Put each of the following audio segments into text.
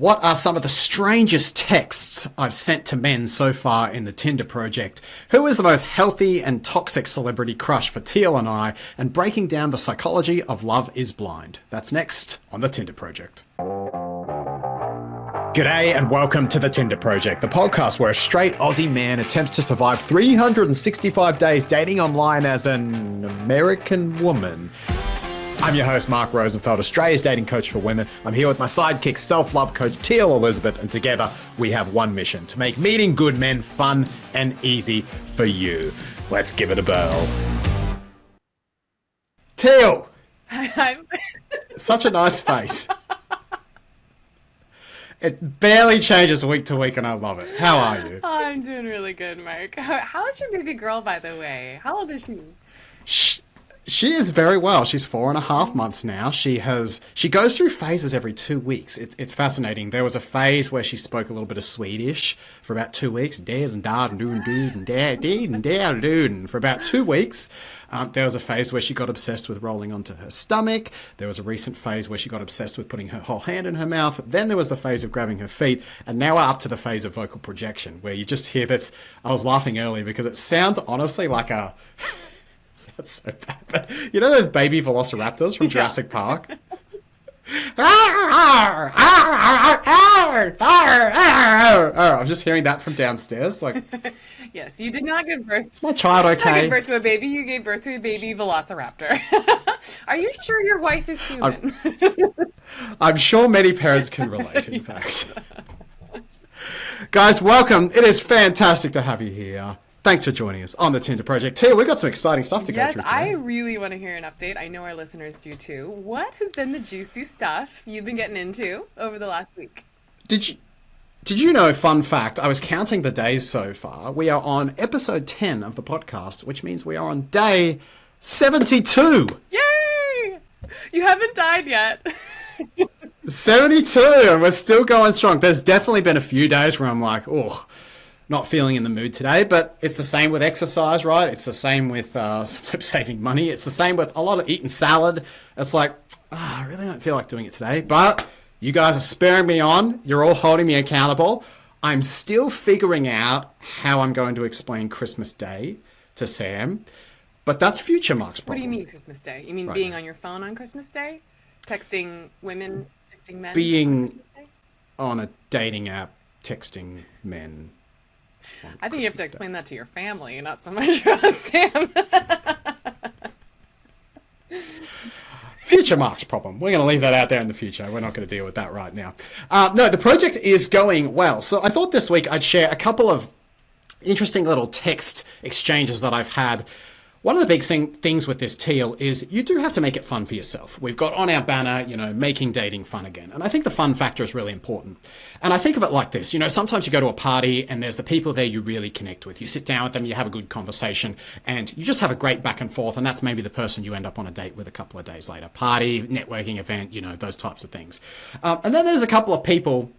What are some of the strangest texts I've sent to men so far in the Tinder Project? Who is the most healthy and toxic celebrity crush for Teal and I? And breaking down the psychology of love is blind. That's next on the Tinder Project. G'day and welcome to the Tinder Project, the podcast where a straight Aussie man attempts to survive 365 days dating online as an American woman. I'm your host, Mark Rosenfeld, Australia's dating coach for women. I'm here with my sidekick, self-love coach, Teal Elisabeth, and together we have one mission: to make meeting good men fun and easy for you. Let's give it a whirl. Teal! Such a nice face. It barely changes week to week and I love it. How are you? Oh, I'm doing really good, Mark. How's your baby girl, by the way? How old is she? She is very well. She's 4.5 months now. She goes through phases every 2 weeks. It's fascinating. There was a phase where she spoke a little bit of Swedish for about 2 weeks. Dad and dad and dude and dad and dad and for about 2 weeks. There was a phase where she got obsessed with rolling onto her stomach. There was a recent phase where she got obsessed with putting her whole hand in her mouth. Then there was the phase of grabbing her feet. And now we're up to the phase of vocal projection, where you just hear this. I was laughing earlier because it sounds honestly like a... That's so bad. But you know those baby velociraptors from Jurassic Park? I'm just hearing that from downstairs. Like, yes, you did not give birth. Is my child okay? You did not give birth to a baby. You gave birth to a baby velociraptor. Are you sure your wife is human? I'm sure many parents can relate, in fact. Guys, welcome. It is fantastic to have you here. Thanks for joining us on the Tinder Project. Tia, we've got some exciting stuff to go through today. Yes, I really want to hear an update. I know our listeners do too. What has been the juicy stuff you've been getting into over the last week? Did you know, fun fact, I was counting the days so far. We are on episode 10 of the podcast, which means we are on day 72. Yay! You haven't died yet. 72, and we're still going strong. There's definitely been a few days where I'm like, oh, not feeling in the mood today, but it's the same with exercise, right? It's the same with sometimes saving money. It's the same with a lot of eating salad. It's like, I really don't feel like doing it today, but you guys are spurring me on. You're all holding me accountable. I'm still figuring out how I'm going to explain Christmas Day to Sam, but that's future Mark's problem. What do you mean Christmas Day? You mean right being on your phone on Christmas Day? Texting women, texting men being on Christmas Day? On a dating app, texting men. I think you have to explain that to your family, not so much Sam. Future Mark's problem. We're going to leave that out there in the future. We're not going to deal with that right now. No, the project is going well. So I thought this week I'd share a couple of interesting little text exchanges that I've had. One of the big things with this, Teal, is you do have to make it fun for yourself. We've got on our banner, making dating fun again. And I think the fun factor is really important. And I think of it like this, sometimes you go to a party and there's the people there you really connect with. You sit down with them, you have a good conversation, and you just have a great back and forth. And that's maybe the person you end up on a date with a couple of days later. Party, networking event, those types of things. And then there's a couple of people,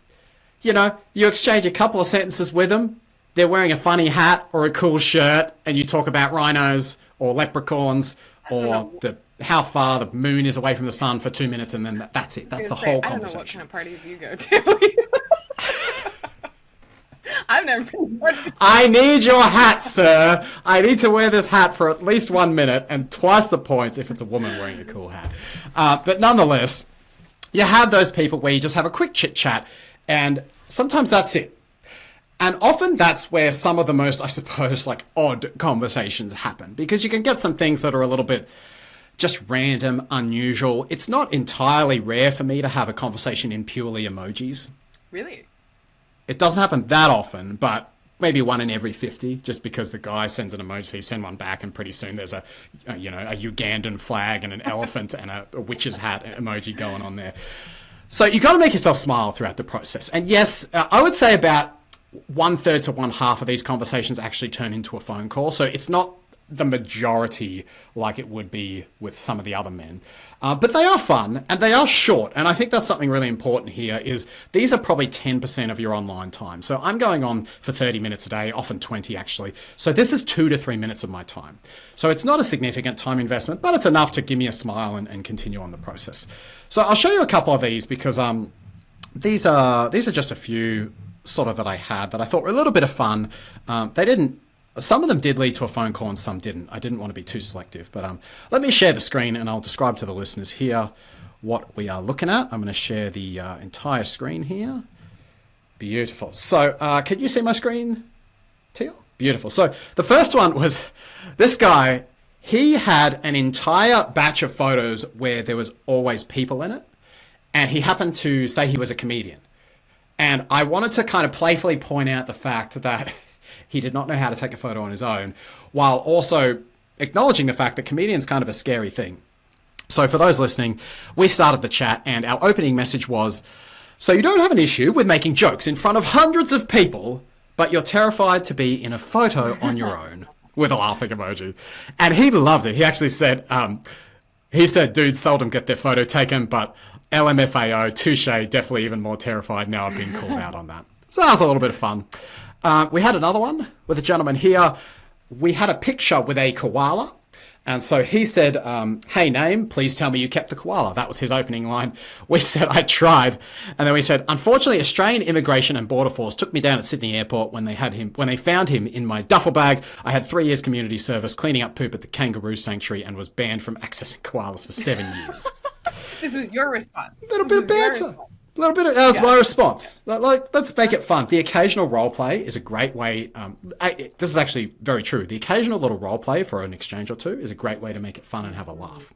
you exchange a couple of sentences with them. They're wearing a funny hat or a cool shirt, and you talk about rhinos or leprechauns or how far the moon is away from the sun for 2 minutes, and then that's it. That's the whole conversation. I don't know what kind of parties you go to. I've never been to one. I need your hat, sir. I need to wear this hat for at least 1 minute and twice the points if it's a woman wearing a cool hat. But nonetheless, you have those people where you just have a quick chit chat, and sometimes that's it. And often that's where some of the most, I suppose, odd conversations happen, because you can get some things that are a little bit just random, unusual. It's not entirely rare for me to have a conversation in purely emojis. Really? It doesn't happen that often, but maybe 1 in every 50, just because the guy sends an emoji, you send one back, and pretty soon there's a Ugandan flag and an elephant and a witch's hat emoji going on there. So you got to make yourself smile throughout the process. And yes, I would say about 1/3 to 1/2 of these conversations actually turn into a phone call. So it's not the majority like it would be with some of the other men. But they are fun and they are short. And I think that's something really important here is these are probably 10% of your online time. So I'm going on for 30 minutes a day, often 20 actually. So this is 2 to 3 minutes of my time. So it's not a significant time investment, but it's enough to give me a smile and continue on the process. So I'll show you a couple of these because these are just a few sort of that I had that I thought were a little bit of fun. They didn't. Some of them did lead to a phone call and some didn't. I didn't want to be too selective, but let me share the screen and I'll describe to the listeners here what we are looking at. I'm going to share the entire screen here. Beautiful. So can you see my screen, Teal? Beautiful. So the first one was this guy. He had an entire batch of photos where there was always people in it. And he happened to say he was a comedian. And I wanted to kind of playfully point out the fact that he did not know how to take a photo on his own, while also acknowledging the fact that comedian's kind of a scary thing. So for those listening, we started the chat and our opening message was, so you don't have an issue with making jokes in front of hundreds of people, but you're terrified to be in a photo on your own, with a laughing emoji. And he loved it. He actually said, dudes seldom get their photo taken, but LMFAO, touche, definitely even more terrified now I've been called out on that. So that was a little bit of fun. We had another one with a gentleman here. We had a picture with a koala. And so he said, hey, name, please tell me you kept the koala. That was his opening line. We said, I tried. And then we said, unfortunately, Australian Immigration and Border Force took me down at Sydney Airport when they found him in my duffel bag. I had 3 years community service cleaning up poop at the kangaroo sanctuary and was banned from accessing koalas for 7 years. This was your response. A little bit of banter. That was my response. Like, let's make it fun. The occasional role play is a great way. This is actually very true. The occasional little role play for an exchange or two is a great way to make it fun and have a laugh.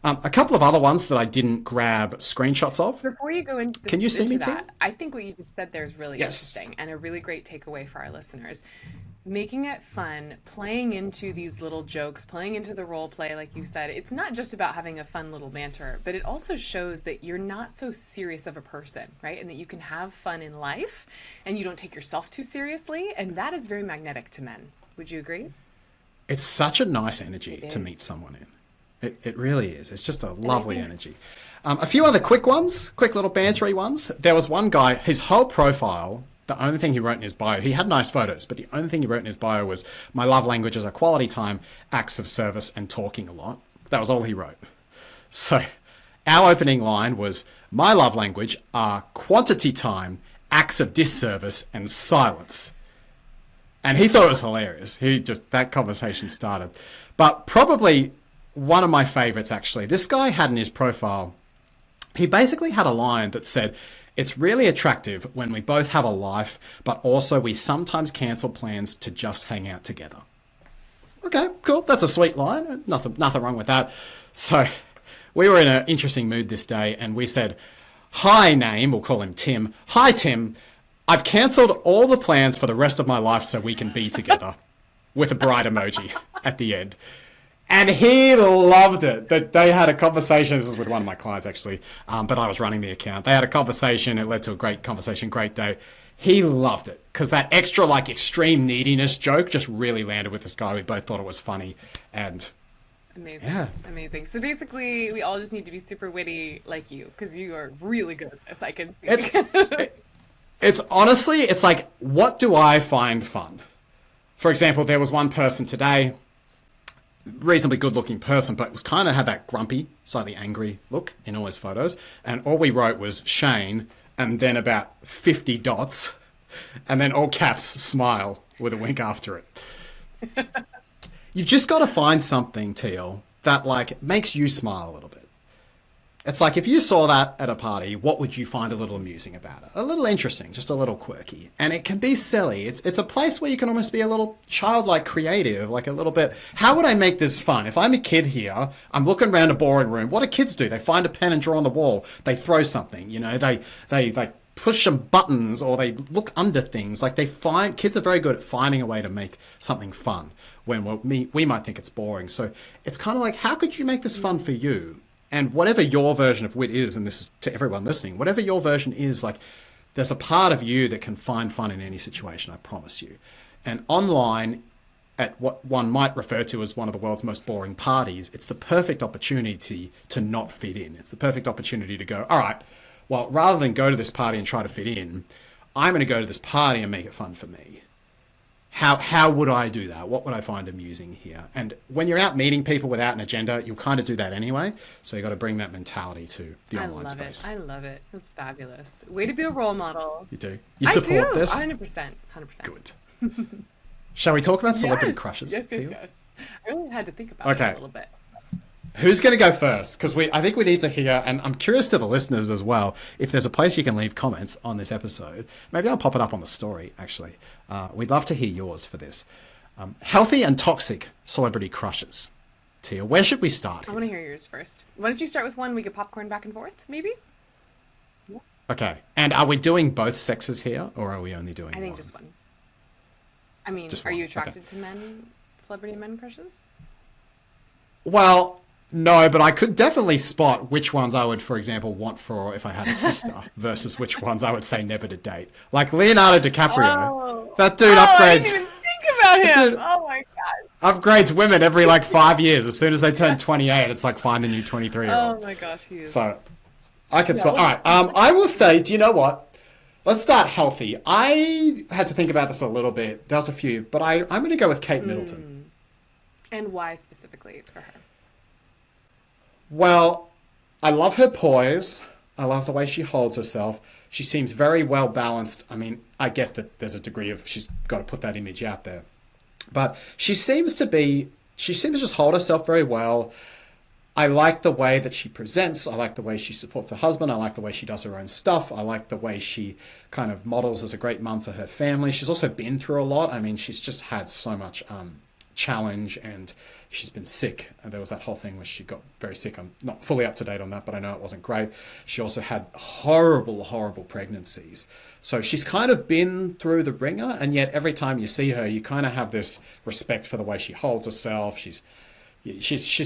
A couple of other ones that I didn't grab screenshots of. Before you go into Can you see me, that, Tim? I think what you just said there is really interesting and a really great takeaway for our listeners. Making it fun, playing into these little jokes, playing into the role play, like you said, it's not just about having a fun little banter, but it also shows that you're not so serious of a person, right? And that you can have fun in life and you don't take yourself too seriously. And that is very magnetic to men. Would you agree? It's such a nice energy to meet someone in. It really is. It's just a lovely energy. A few other quick little bantery ones. There was one guy, his whole profile, the only thing he wrote in his bio, he had nice photos, but the only thing he wrote in his bio was, my love languages are quality time, acts of service, and talking a lot. That was all he wrote. So our opening line was, my love language are quantity time, acts of disservice, and silence. And he thought it was hilarious. That conversation started. But probably one of my favorites, actually, this guy had in his profile, he basically had a line that said, it's really attractive when we both have a life, but also we sometimes cancel plans to just hang out together. Okay, cool. That's a sweet line. Nothing wrong with that. So we were in an interesting mood this day and we said, hi, name, we'll call him Tim. Hi, Tim. I've cancelled all the plans for the rest of my life so we can be together, with a bride emoji at the end. And he loved it. That they had a conversation. This is with one of my clients, actually, but I was running the account. They had a conversation. It led to a great conversation, great day. He loved it because that extra, extreme neediness joke just really landed with this guy. We both thought it was funny. And amazing. Yeah. Amazing. So basically, we all just need to be super witty like you because you are really good at this. I can see. It's honestly, it's like, what do I find fun? For example, there was one person today, reasonably good looking person, but was kind of had that grumpy, slightly angry look in all his photos. And all we wrote was Shane and then about 50 dots and then all caps smile with a wink after it. You've just got to find something, Teal, that makes you smile a little bit. It's like if you saw that at a party, what would you find a little amusing about it? A little interesting, just a little quirky. And it can be silly. It's a place where you can almost be a little childlike creative, like a little bit, how would I make this fun? If I'm a kid here, I'm looking around a boring room. What do kids do? They find a pen and draw on the wall. They throw something, they push some buttons or they look under things. Kids are very good at finding a way to make something fun when we might think it's boring. So it's kind of like, how could you make this fun for you? And whatever your version of wit is, and this is to everyone listening, whatever your version is, there's a part of you that can find fun in any situation, I promise you. And online, at what one might refer to as one of the world's most boring parties, it's the perfect opportunity to not fit in. It's the perfect opportunity to go, all right, well, rather than go to this party and try to fit in, I'm going to go to this party and make it fun for me. how would I do that? What would I find amusing here? And when you're out meeting people without an agenda, you'll kind of do that anyway. So you got to bring that mentality to the online space. I love it. It's fabulous. Way to be a role model. You do. You support this? 100%. 100%. Good. Shall we talk about celebrity crushes? Yes. I really had to think about it a little bit. Who's going to go first? Because I think we need to hear, and I'm curious to the listeners as well, if there's a place you can leave comments on this episode. Maybe I'll pop it up on the story, actually. We'd love to hear yours for this. Healthy and toxic celebrity crushes. Tia, where should we start? I want to hear yours first. Why don't you start with one? We could popcorn back and forth, maybe? Okay. And are we doing both sexes here, or are we only doing one? I think just one. I mean, are you attracted to celebrity men crushes? Well, no, but I could definitely spot which ones I would, for example, want for if I had a sister versus which ones I would say never to date. Like Leonardo DiCaprio. That dude upgrades. I didn't even think about him. Oh my God. Upgrades women every 5 years. As soon as they turn 28, it's like find a new 23-year-old. Oh my gosh, he is. So I can spot. All right. I will say, do you know what? Let's start healthy. I had to think about this a little bit. There's a few, but I'm going to go with Kate Middleton. And why specifically for her? Well, I love her poise. I love the way she holds herself. She seems very well balanced. I mean, I get that there's a degree of she's got to put that image out there. But she seems to just hold herself very well. I like the way that she presents. I like the way she supports her husband. I like the way she does her own stuff. I like the way she kind of models as a great mum for her family. She's also been through a lot. I mean, she's just had so much challenge, and she's been sick. And there was that whole thing where she got very sick. I'm not fully up to date on that, but I know it wasn't great. She also had horrible pregnancies. So she's kind of been through the ringer, and yet every time you see her, you kind of have this respect for the way she holds herself. She's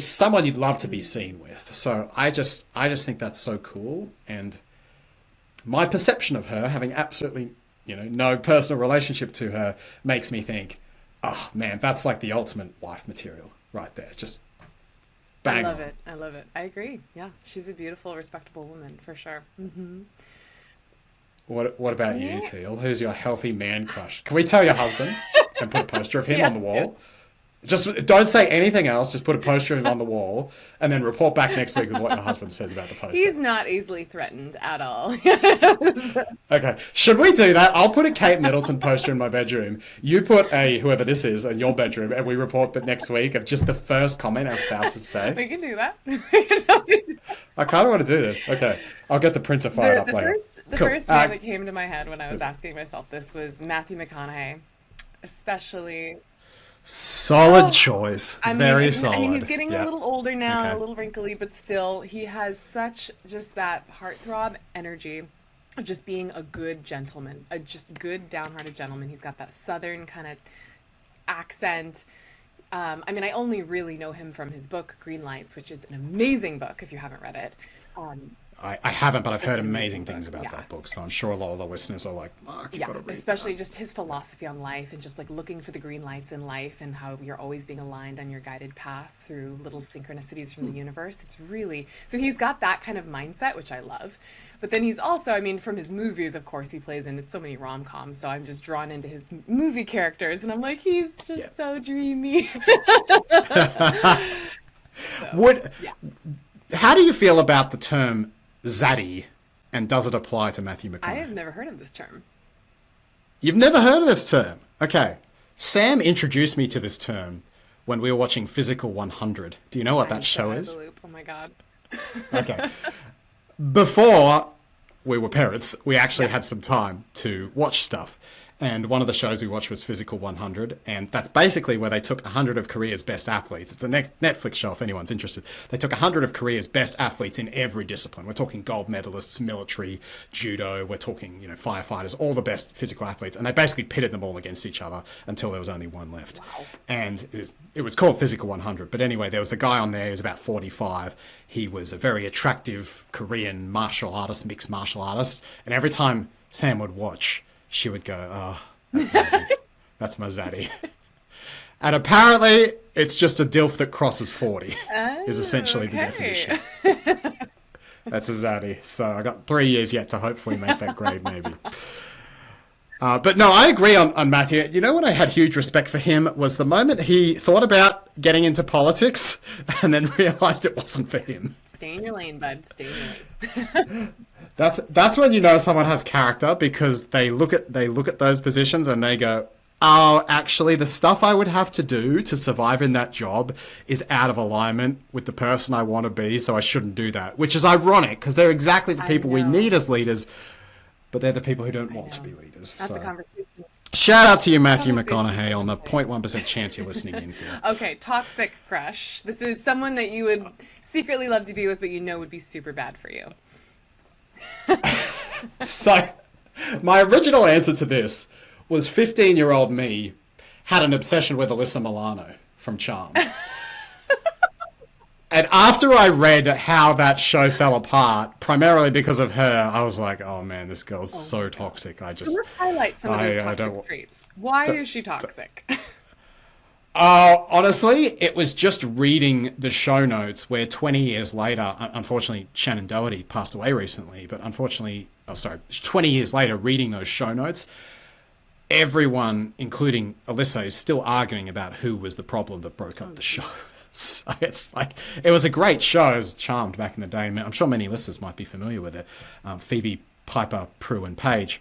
someone you'd love to be seen with. So I just think that's so cool. And my perception of her, having absolutely, no personal relationship to her, makes me think, oh man, that's like the ultimate wife material right there. Just bang. I love it. I agree. Yeah. She's a beautiful, respectable woman for sure. Mm-hmm. What about you, Teal? Who's your healthy man crush? Can we tell your husband and put a poster of him on the wall? Yeah. Just don't say anything else. Just put a poster of him on the wall and then report back next week with what your husband says about the poster. He's not easily threatened at all. Okay. Should we do that? I'll put a Kate Middleton poster in my bedroom. You put a whoever this is in your bedroom, and we report but next week of just the first comment our spouses say. We can do that. I kind of want to do this. Okay. I'll get the printer fired up later. The first name that came to my head when I was asking myself this was Matthew McConaughey, especially... Solid choice. Very solid. I mean, he's getting a little older now, a little wrinkly, but still, he has such just that heartthrob energy of just being a good gentleman, a just good, downhearted gentleman. He's got that southern kind of accent. I mean, I only really know him from his book, Green Lights, which is an amazing book if you haven't read it. I haven't, but I've heard amazing things about that book, so I'm sure a lot of the listeners are like, Mark, you've got to read especially that. Just his philosophy on life and just like looking for the green lights in life and how you're always being aligned on your guided path through little synchronicities from the universe. It's really, so he's got that kind of mindset, which I love. But then he's also, I mean, from his movies, of course, he plays in so many rom-coms, so I'm just drawn into his movie characters, and I'm like, he's just so dreamy. How do you feel about the term Zaddy, and does it apply to Matthew McConaughey? I have never heard of this term. You've never heard of this term? Okay. Sam introduced me to this term when we were watching Physical 100. Do you know what that show is? Oh my God. Okay. Before we were parents, we actually had some time to watch stuff. And one of the shows we watched was Physical 100, and that's basically where they took 100 of Korea's best athletes. It's a Netflix show if anyone's interested. They took 100 of Korea's best athletes in every discipline. We're talking gold medalists, military, judo, we're talking, firefighters, all the best physical athletes, and they basically pitted them all against each other until there was only one left. Wow. And it was called Physical 100, but anyway, there was a guy on there who was about 45. He was a very attractive Korean mixed martial artist, and every time Sam would watch, she would go, oh, that's Zaddy. That's my Zaddy. And apparently, it's just a DILF that crosses 40, is essentially the definition. That's a Zaddy. So I got 3 years yet to hopefully make that grade, maybe. But no, I agree on Matthew. You know what I had huge respect for him was the moment he thought about getting into politics and then realized it wasn't for him. Stay in your lane, bud. Stay in your lane. That's when you know someone has character, because they look at those positions and they go, oh, actually, the stuff I would have to do to survive in that job is out of alignment with the person I want to be, so I shouldn't do that. Which is ironic, because they're exactly the people we need as leaders, but they're the people who don't want to be leaders. That's a conversation. Shout out to you, Matthew McConaughey, on the 0.1% chance you're listening in here. Okay, toxic crush. This is someone that you would secretly love to be with, but you know would be super bad for you. So, my original answer to this was 15-year-old me had an obsession with Alyssa Milano from Charmed. And after I read how that show fell apart, primarily because of her, I was like, oh man, this girl's so toxic. So let's highlight some of those toxic traits. Why is she toxic? Honestly, it was just reading the show notes where 20 years later, unfortunately, Shannon Doherty passed away recently, but 20 years later, reading those show notes, everyone, including Alyssa, is still arguing about who was the problem that broke up the show. So it's like, it was a great show. It was Charmed back in the day. I'm sure many listeners might be familiar with it. Phoebe, Piper, Prue, and Paige.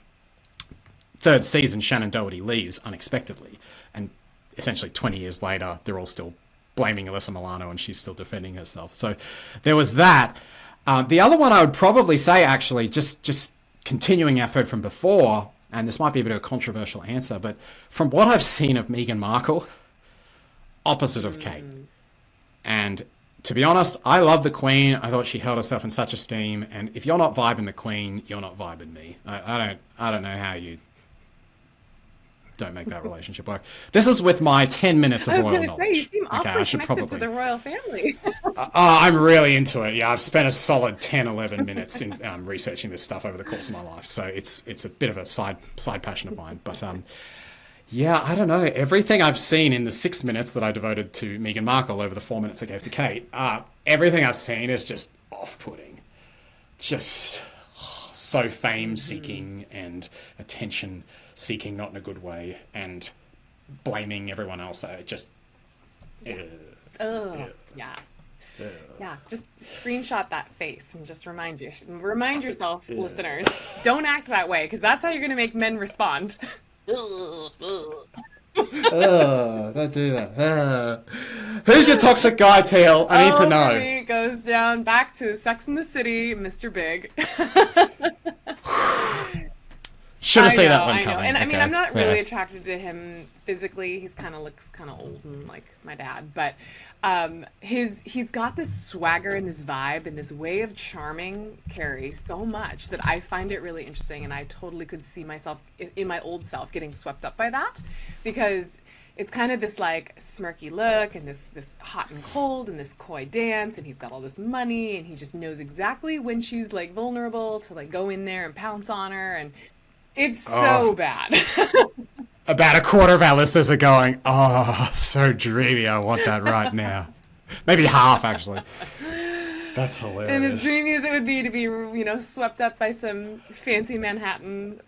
Third season, Shannon Doherty leaves unexpectedly. And essentially 20 years later, they're all still blaming Alyssa Milano and she's still defending herself. So there was that. The other one I would probably say, actually, just continuing our thread from before, and this might be a bit of a controversial answer, but from what I've seen of Meghan Markle, opposite of Kate. And to be honest, I love the Queen. I thought she held herself in such esteem. And if you're not vibing the Queen, you're not vibing me. I don't know how you don't make that relationship work. This is with my 10 minutes of royal knowledge. I was going to say, you seem awfully connected to the royal family. I'm really into it. Yeah, I've spent a solid 10, 11 minutes in researching this stuff over the course of my life. So it's a bit of a side passion of mine. But yeah, I don't know. Everything I've seen in the 6 minutes that I devoted to Meghan Markle over the 4 minutes I gave to Kate, everything I've seen is just off-putting. Just so fame-seeking and attention-seeking, not in a good way, and blaming everyone else. Yeah, just screenshot that face and just remind yourself, listeners, don't act that way, because that's how you're going to make men respond. Don't do that. Who's your toxic guy, Teal? I need to know. It goes down back to Sex and the City, Mr. Big. Should have seen that one coming. And I mean, I'm not really attracted to him physically. He's looks kind of old and like my dad, but he's got this swagger and this vibe and this way of charming Carrie so much that I find it really interesting, and I totally could see myself in my old self getting swept up by that, because it's kind of this like smirky look and this hot and cold and this coy dance, and he's got all this money and he just knows exactly when she's like vulnerable to like go in there and pounce on her, and it's so bad. About a quarter of our listeners are going, oh, so dreamy, I want that right now. Maybe half, actually. That's hilarious. And as dreamy as it would be to be, swept up by some fancy Manhattan,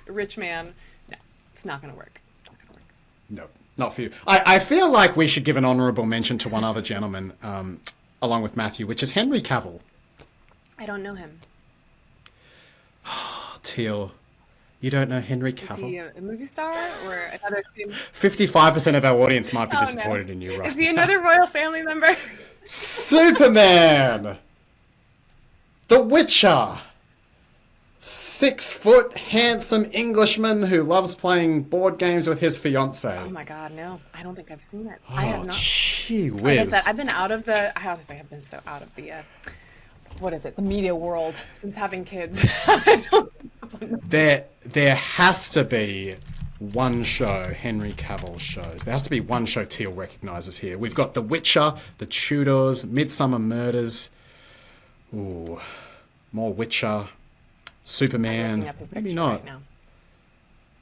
rich man, no, it's not going to work. No, not for you. I feel like we should give an honourable mention to one other gentleman, along with Matthew, which is Henry Caville. I don't know him. Teal, you don't know Henry Caville? Is he a movie star or another? 55% of our audience might be disappointed in you right now. Is he another royal family member? Superman! The Witcher! 6 foot, handsome Englishman who loves playing board games with his fiancée. Oh my god, no. I don't think I've seen it. I have not. Gee whiz. Like I said, I've been out of the... I honestly have been so out of the... what is it? The media world since having kids. There has to be one show Henry Cavill shows. There has to be one show Teal recognises here. We've got The Witcher, The Tudors, Midsummer Murders. Ooh, more Witcher, Superman. Maybe not. Right now.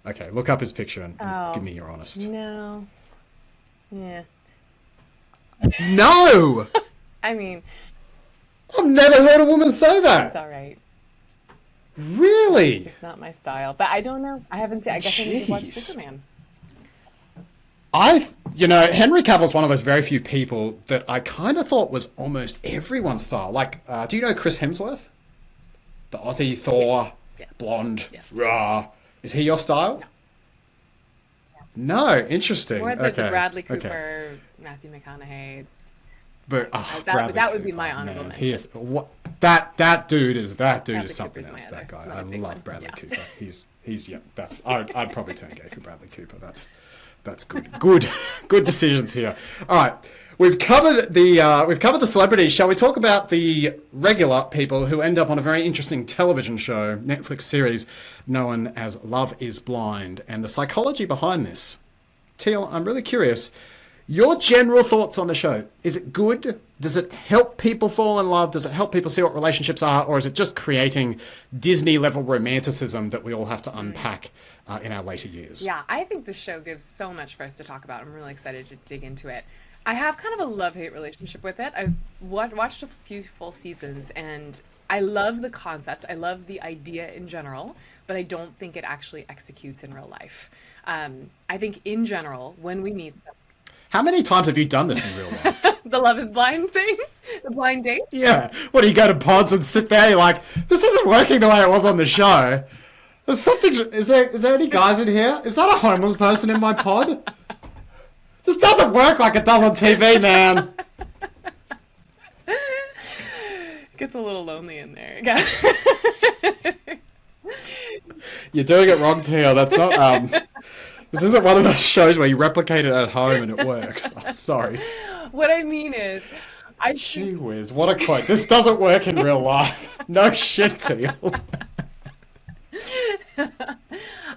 Okay, look up his picture and give me your honest. No. Yeah. No! I mean... I've never heard a woman say that. It's all right. Really? It's just not my style. But I don't know. I haven't seen. I guess I need to watch Jeez. Superman. Henry Cavill's one of those very few people that I kind of thought was almost everyone's style. Like, do you know Chris Hemsworth? The Aussie Thor, Yeah. blonde, Yes. raw. Is he your style? No. No, interesting. Or the Okay, Bradley okay. Cooper, Matthew McConaughey. But Bradley That would be Cooper, my honorable man, mention. he is what that dude is Bradley something Cooper's my else. other, That guy, another I big love one. Bradley Yeah. Cooper. He's yeah. I'd probably turn gay for Bradley Cooper. That's good decisions here. All right, we've covered the celebrities. Shall we talk about the regular people who end up on a very interesting television show, Netflix series known as Love Is Blind, and the psychology behind this? Teal, I'm really curious. Your general thoughts on the show. Is it good? Does it help people fall in love? Does it help people see what relationships are? Or is it just creating Disney-level romanticism that we all have to unpack in our later years? Yeah, I think the show gives so much for us to talk about. I'm really excited to dig into it. I have kind of a love-hate relationship with it. I've watched a few full seasons, and I love the concept. I love the idea in general, but I don't think it actually executes in real life. I think in general, when we meet How many times have you done this in real life? the Love is Blind thing, the blind date. Yeah. What, do you go to pods and sit there, you're like, this isn't working the way it was on the show. There's something, is there any guys in here? Is that a homeless person in my pod? This doesn't work like it does on TV, man. It gets a little lonely in there. Yeah. You're doing it wrong, Teal. That's not, this isn't one of those shows where you replicate it at home and it works. I'm sorry. What I mean is, Gee whiz, what a quote. This doesn't work in real life. No shit, Teal.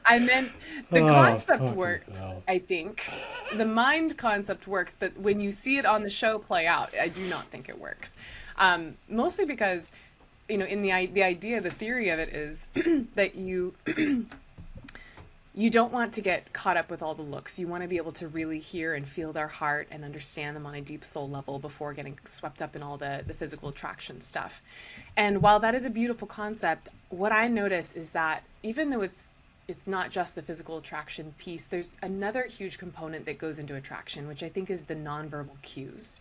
I meant the Oh, concept fucking works, hell. I think. The mind concept works, but when you see it on the show play out, I do not think it works. Mostly because, in the idea, the theory of it is that you don't want to get caught up with all the looks. You want to be able to really hear and feel their heart and understand them on a deep soul level before getting swept up in all the physical attraction stuff. And while that is a beautiful concept, what I notice is that even though it's not just the physical attraction piece, there's another huge component that goes into attraction, which I think is the nonverbal cues.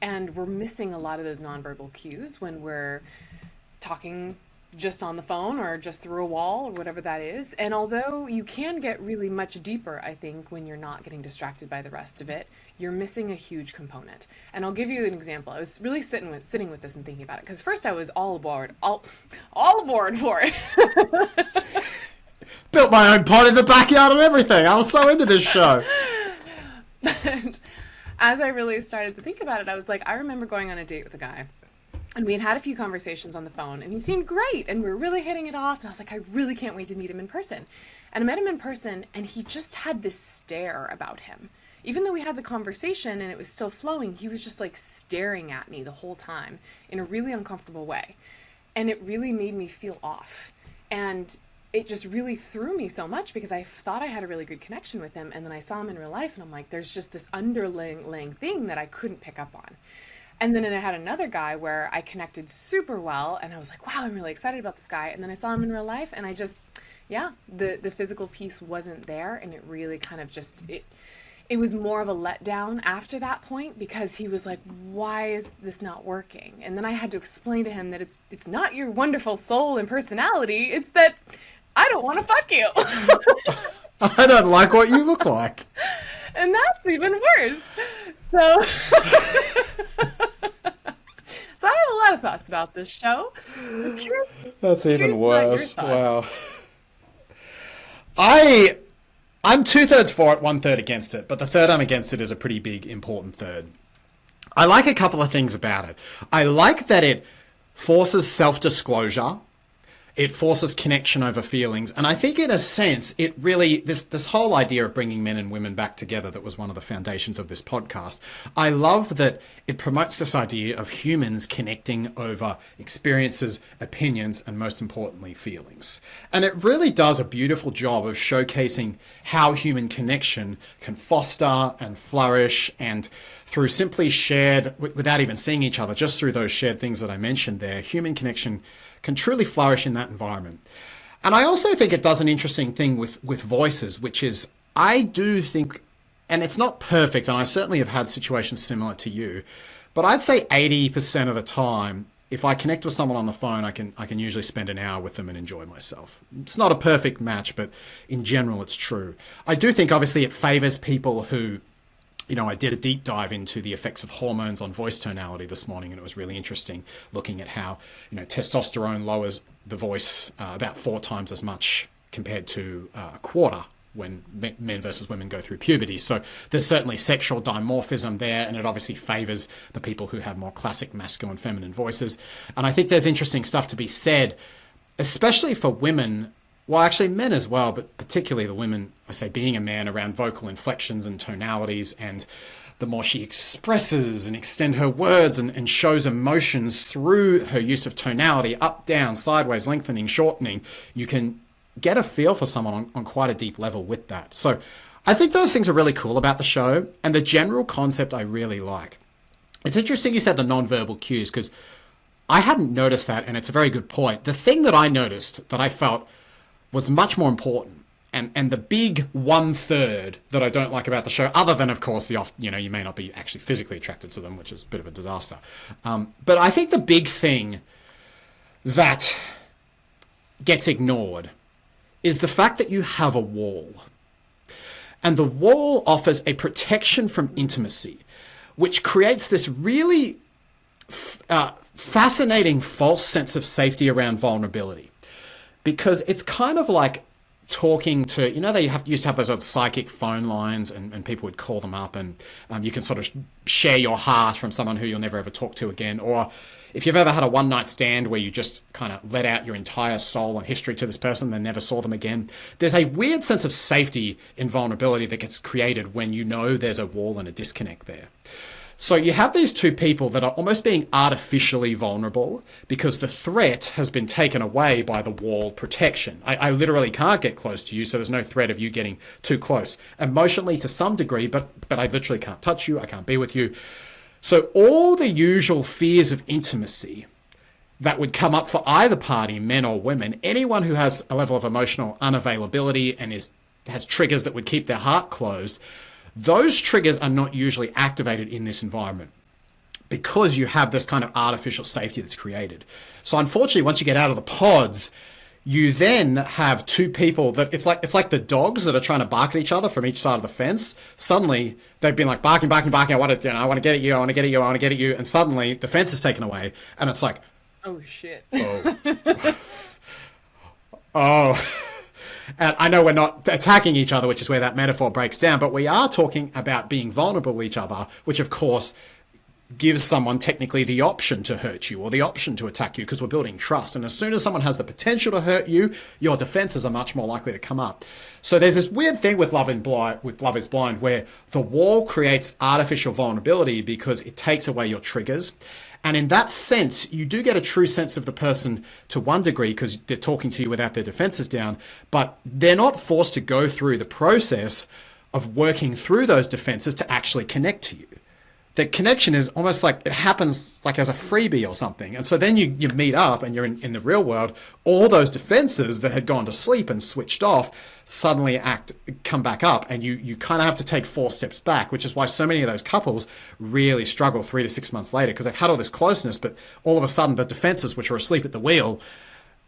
And we're missing a lot of those nonverbal cues when we're talking just on the phone or just through a wall or whatever that is. And although you can get really much deeper, I think, when you're not getting distracted by the rest of it, you're missing a huge component. And I'll give you an example. I was really sitting with this and thinking about it, because first I was all aboard for it. Built my own pod in the backyard and everything. I was so into this show. But as I really started to think about it, I was like, I remember going on a date with a guy. And we had a few conversations on the phone, and he seemed great, and we were really hitting it off. And I was like, I really can't wait to meet him in person. And I met him in person, and he just had this stare about him. Even though we had the conversation and it was still flowing, he was just like staring at me the whole time in a really uncomfortable way. And it really made me feel off. And it just really threw me so much, because I thought I had a really good connection with him. And then I saw him in real life, and I'm like, there's just this underlying thing that I couldn't pick up on. And then I had another guy where I connected super well, and I was like, wow, I'm really excited about this guy. And then I saw him in real life, and I just, the physical piece wasn't there. And it really kind of just, it was more of a letdown after that point, because he was like, why is this not working? And then I had to explain to him that it's not your wonderful soul and personality. It's that I don't want to fuck you. I don't like what you look like. And that's even worse. So, so I have a lot of thoughts about this show. That's even about your worse. thoughts. Wow. I'm 2/3 for it, 1/3 against it, but the third I'm against it is a pretty big, important third. I like a couple of things about it. I like that it forces self-disclosure. It forces connection over feelings. And I think in a sense, it really, this whole idea of bringing men and women back together, that was one of the foundations of this podcast. I love that it promotes this idea of humans connecting over experiences, opinions, and most importantly, feelings. And it really does a beautiful job of showcasing how human connection can foster and flourish, and through simply shared, without even seeing each other, just through those shared things that I mentioned there, human connection can truly flourish in that environment. And I also think it does an interesting thing with voices, which is I do think, and it's not perfect, and I certainly have had situations similar to you, but I'd say 80% of the time, if I connect with someone on the phone, I can usually spend an hour with them and enjoy myself. It's not a perfect match, but in general, it's true. I do think, obviously, it favors people who, I did a deep dive into the effects of hormones on voice tonality this morning, and it was really interesting looking at how, testosterone lowers the voice about 4 times as much compared to a quarter when men versus women go through puberty. So there's certainly sexual dimorphism there, and it obviously favors the people who have more classic masculine, feminine voices. And I think there's interesting stuff to be said, especially for women, well, actually men as well, but particularly the women, I say being a man, around vocal inflections and tonalities, and the more she expresses and extend her words and shows emotions through her use of tonality, up, down, sideways, lengthening, shortening, you can get a feel for someone on quite a deep level with that. So I think those things are really cool about the show, and the general concept I really like. It's interesting you said the nonverbal cues, because I hadn't noticed that, and it's a very good point. The thing that I noticed that I felt was much more important, and the big 1/3 that I don't like about the show, other than, of course, you may not be actually physically attracted to them, which is a bit of a disaster. But I think the big thing that gets ignored is the fact that you have a wall. And the wall offers a protection from intimacy, which creates this really fascinating false sense of safety around vulnerability. Because it's kind of like talking to, they used to have those old psychic phone lines, and people would call them up, and you can sort of share your heart from someone who you'll never ever talk to again. Or if you've ever had a one-night stand where you just kind of let out your entire soul and history to this person and never saw them again, there's a weird sense of safety in vulnerability that gets created when there's a wall and a disconnect there. So you have these two people that are almost being artificially vulnerable because the threat has been taken away by the wall protection. I literally can't get close to you, so there's no threat of you getting too close. Emotionally to some degree, but I literally can't touch you, I can't be with you. So all the usual fears of intimacy that would come up for either party, men or women, anyone who has a level of emotional unavailability and has triggers that would keep their heart closed, those triggers are not usually activated in this environment because you have this kind of artificial safety that's created. So unfortunately, once you get out of the pods, you then have two people that it's like the dogs that are trying to bark at each other from each side of the fence. Suddenly they've been like barking. I want to get at you. I want to get at you. And suddenly the fence is taken away, and it's like, oh shit. Oh. And I know we're not attacking each other, which is where that metaphor breaks down, but we are talking about being vulnerable with each other, which of course gives someone technically the option to hurt you or the option to attack you, because we're building trust. And as soon as someone has the potential to hurt you, your defenses are much more likely to come up. So there's this weird thing with Love is Blind, where the wall creates artificial vulnerability because it takes away your triggers. And in that sense, you do get a true sense of the person to one degree because they're talking to you without their defenses down, but they're not forced to go through the process of working through those defenses to actually connect to you. The connection is almost like it happens like as a freebie or something. And so then you meet up and you're in the real world, all those defenses that had gone to sleep and switched off suddenly come back up, and you kind of have to take 4 steps back, which is why so many of those couples really struggle 3 to 6 months later, because they've had all this closeness, but all of a sudden the defenses, which were asleep at the wheel,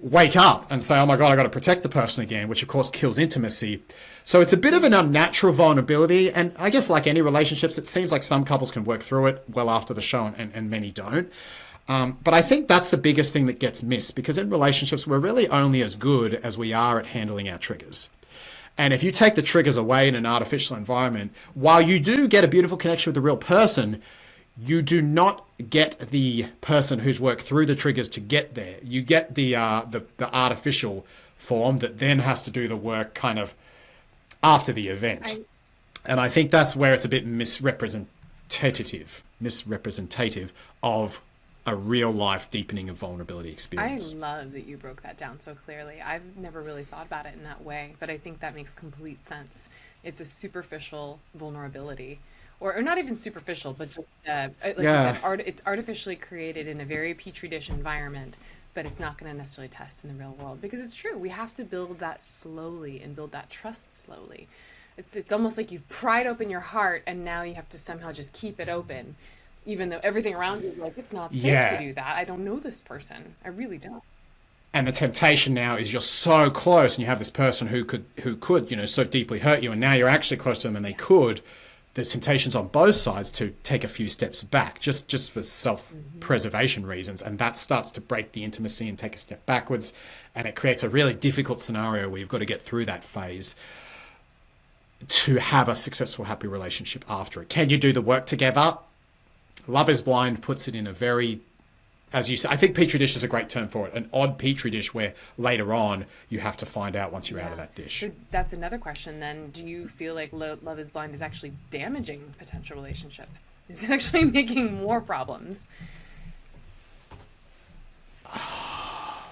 wake up and say, oh my God, I got to protect the person again, which of course kills intimacy. So it's a bit of an unnatural vulnerability. And I guess like any relationships, it seems like some couples can work through it well after the show and many don't. But I think that's the biggest thing that gets missed, because in relationships, we're really only as good as we are at handling our triggers. And if you take the triggers away in an artificial environment, while you do get a beautiful connection with the real person, you do not get the person who's worked through the triggers to get there. You get the artificial form that then has to do the work kind of after the event. And I think that's where it's a bit misrepresentative of a real life deepening of vulnerability experience. I love that you broke that down so clearly. I've never really thought about it in that way, but I think that makes complete sense. It's a superficial vulnerability. Or not even superficial, but just, like you said, it's artificially created in a very petri dish environment. but it's not going to necessarily test in the real world, because it's true. We have to build that slowly and build that trust slowly. It's almost like you've pried open your heart and now you have to somehow just keep it open, even though everything around you is like, it's not safe to do that. I don't know this person. I really don't. And the temptation now is you're so close and you have this person who could, so deeply hurt you, and now you're actually close to them and they could. There's temptations on both sides to take a few steps back, just for self-preservation reasons, and that starts to break the intimacy and take a step backwards, and it creates a really difficult scenario where you've got to get through that phase to have a successful, happy relationship after it. Can you do the work together? Love is Blind puts it in a very, as you say, I think petri dish is a great term for it, an odd petri dish where later on you have to find out once you're out of that dish. So that's another question then. Do you feel like Love is Blind is actually damaging potential relationships? Is it actually making more problems?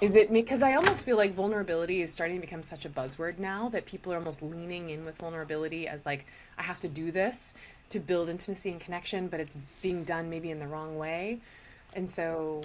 Is it because I almost feel like vulnerability is starting to become such a buzzword now that people are almost leaning in with vulnerability as like, I have to do this to build intimacy and connection, but it's being done maybe in the wrong way. And so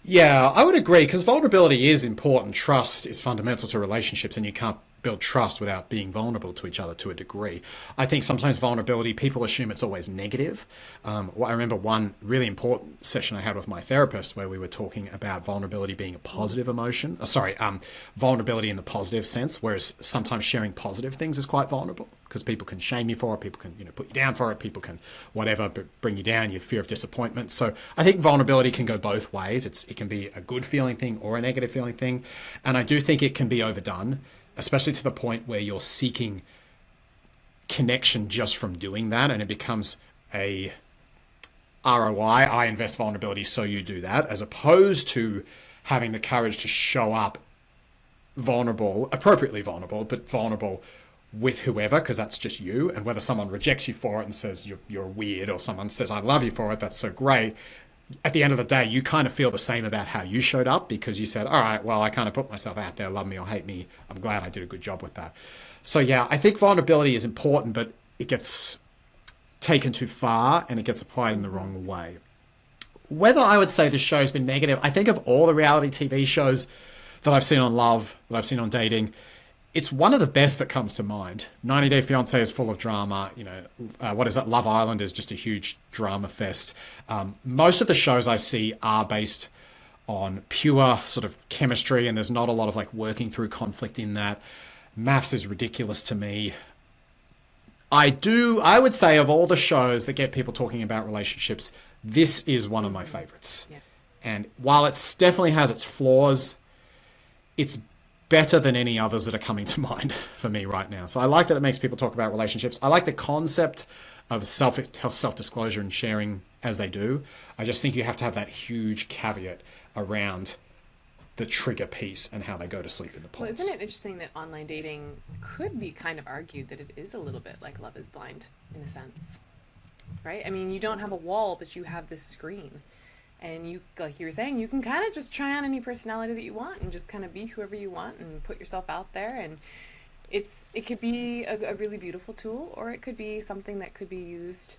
yeah, I would agree, because vulnerability is important. Trust is fundamental to relationships, and you can't build trust without being vulnerable to each other to a degree. I think sometimes vulnerability, people assume it's always negative. I remember one really important session I had with my therapist where we were talking about vulnerability being a positive emotion. Vulnerability in the positive sense, whereas sometimes sharing positive things is quite vulnerable because people can shame you for it, people can put you down for it, people can whatever, but bring you down, your fear of disappointment. So I think vulnerability can go both ways. It can be a good feeling thing or a negative feeling thing. And I do think it can be overdone, especially to the point where you're seeking connection just from doing that, and it becomes a ROI. I invest vulnerability, so you do that, as opposed to having the courage to show up vulnerable, appropriately vulnerable, but vulnerable with whoever, because that's just you. And whether someone rejects you for it and says you're weird, or someone says I love you for it, that's so great. At the end of the day, you kind of feel the same about how you showed up, because you said, all right, well, I kind of put myself out there, love me or hate me. I'm glad I did a good job with that. So yeah, I think vulnerability is important, but it gets taken too far and it gets applied in the wrong way. Whether I would say the show's been negative, I think of all the reality TV shows that I've seen on love, that I've seen on dating, it's one of the best that comes to mind. 90 Day Fiancé is full of drama. Love Island is just a huge drama fest. Most of the shows I see are based on pure sort of chemistry, and there's not a lot of like working through conflict in that. Maths is ridiculous to me. I would say of all the shows that get people talking about relationships, this is one of my favorites. Yeah. And while it definitely has its flaws, it's better than any others that are coming to mind for me right now. So I like that it makes people talk about relationships. I like the concept of self-disclosure and sharing as they do. I just think you have to have that huge caveat around the trigger piece and how they go to sleep in the pods. Well, isn't it interesting that online dating could be kind of argued that it is a little bit like Love is Blind in a sense, right? I mean, you don't have a wall, but you have this screen. And you, like you were saying, you can kind of just try on any personality that you want and just kind of be whoever you want and put yourself out there. And it could be a really beautiful tool, or it could be something that could be used,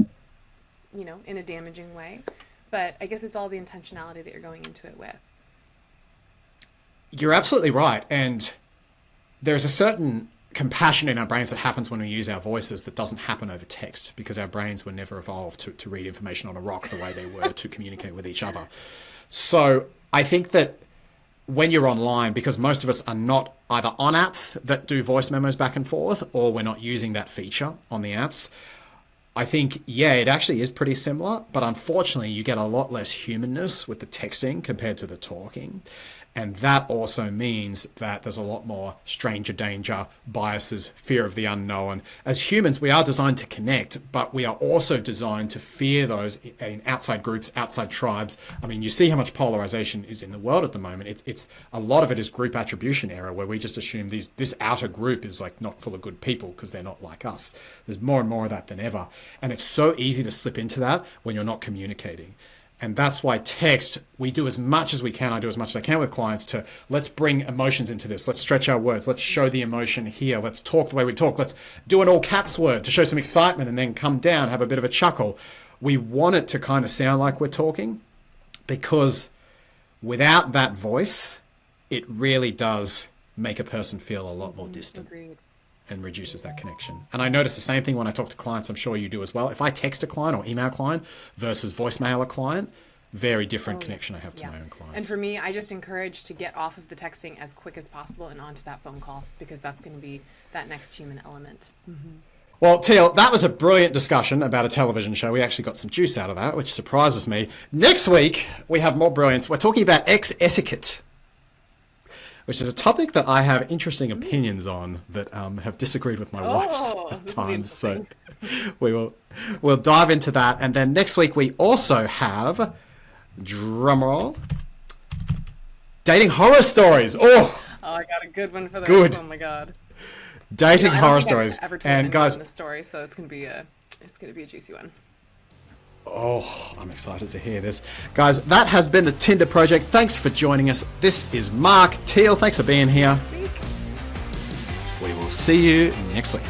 in a damaging way. But I guess it's all the intentionality that you're going into it with. You're absolutely right. And there's a certain compassion in our brains that happens when we use our voices that doesn't happen over text, because our brains were never evolved to read information on a rock the way they were to communicate with each other. So I think that when you're online, because most of us are not either on apps that do voice memos back and forth, or we're not using that feature on the apps, I think, yeah, it actually is pretty similar, but unfortunately you get a lot less humanness with the texting compared to the talking. And that also means that there's a lot more stranger danger, biases, fear of the unknown. As humans, we are designed to connect, but we are also designed to fear those in outside groups, outside tribes. I mean, you see how much polarization is in the world at the moment. It's a lot of it is group attribution error, where we just assume this outer group is like not full of good people because they're not like us. There's more and more of that than ever. And it's so easy to slip into that when you're not communicating. And that's why text, we do as much as we can. I do as much as I can with clients to let's bring emotions into this. Let's stretch our words. Let's show the emotion here. Let's talk the way we talk. Let's do an all caps word to show some excitement and then come down, have a bit of a chuckle. We want it to kind of sound like we're talking, because without that voice, it really does make a person feel a lot more distant. Agreed. And reduces that connection. And I notice the same thing when I talk to clients. I'm sure you do as well. If I text a client or email a client versus voicemail a client, very different connection I have to my own clients. And for me, I just encourage to get off of the texting as quick as possible and onto that phone call, because that's going to be that next human element. Well, Teal, that was a brilliant discussion about a television show. We actually got some juice out of that, which surprises me. Next week, we have more brilliance. We're talking about ex etiquette, which is a topic that I have interesting opinions on that have disagreed with my wife at times. So we'll dive into that. And then next week we also have, drumroll, dating horror stories. Oh, I got a good one for this. Good. Oh my god. Dating horror stories. I've ever told and guys, this story, so it's gonna be a juicy one. Oh, I'm excited to hear this. Guys, that has been the Tinder Project. Thanks for joining us. This is Mark. Teal, thanks for being here. We will see you next week.